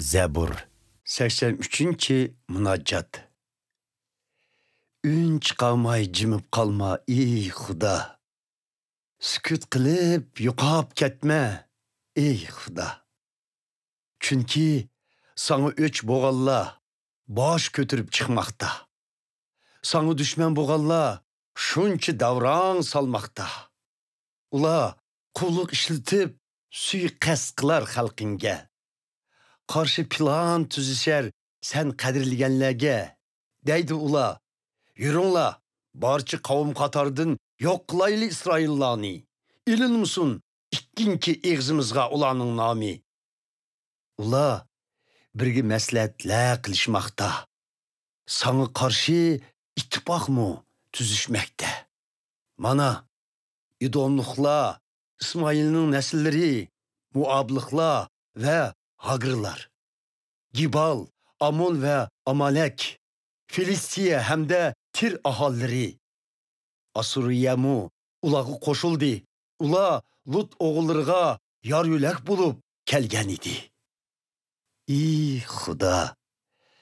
Zebur 83. Munaccat. Ün çıqamay jimib qalma ey Xuda. Sükut qilib yo'qab ketma ey Xuda. Chunki sana o'ch bo'g'anlar bosh ko'tarib chiqmoqda. Sana düşman bo'g'anlar shuncha davron salmoqda. Ular qulluq ishlatib suiqasd qilar xalqingga. Qarşı plan tüzüşer sen qadirliganlarga. Deydi ular, yürünglar, barcha qavm qatardan yo'q qilayli İsraillarni. İlinmisin ikkinchi eg'zimizga ularning nomi. Ular birga maslahatlar qilishmoqda. Sana qarshi ittifoqmi tuzishmoqda. Mana İdomluqlar, İsmoilning nasllari, Muabliqlar ve Hagırlar, Gibal, Amon ve Amalek, Filistiye hem de Tir ahalleri, Asuriyamu ulağı koşuldu. Ula Lut oğullarına yar yülek bulup kelgen idi. İy Xuda,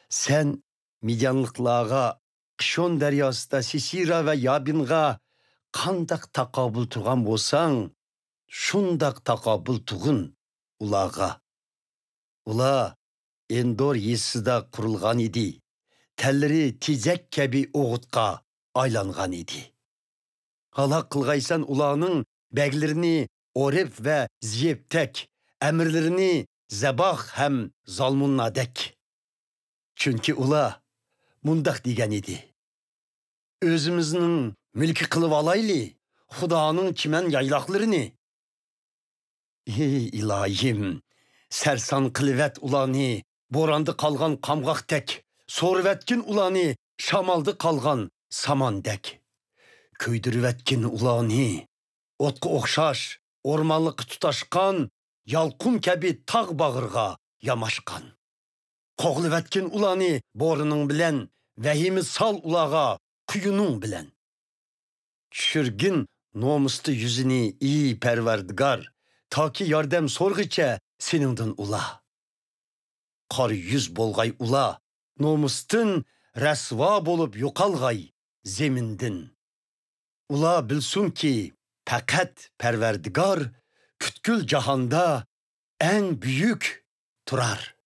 sen Midyanlıqlarga, Qishon deryasida Sisira ve Yabinga qandaq taqabul turgan bolsang, shundaq taqabul tug'in ularga. Ular Endor yesida qurilgan edi. Tellari tezak kabi o'g'itqa aylangan edi. Halak qilgaysan ularning baglarini Oreb ve Ziyebtek, emirlerini Zebah hem Zalmunnadek. Çünkü ular mundaq degan edi. Özümüzning milki qilib alayli, Xudoning kimen yaylaqlarini. Ey ilohim, sersan qilivet ulanı, borandı qalgan qamgaqtek, sorvetkin ulanı, şamaldı qalgan samandek. Köydürvetkin ulanı, otqı oxşaş, ormanlıqı tutaşqan, yalqun kabi tağ bağırga yamaşqan. Qoğlivetkin ulanı, borunun bilen, vehimi sal ulağa, quyunun bilen. Çürgin nomustu yüzünü iyi perverdigar, ta ki yardem sorğıça senindin ula. Qar yüz bolgay ula, nomustun rasva bolup yoqalgay zemindin. Ula bilsun ki faqat perverdigar, pütkül cahanda en büyük turar.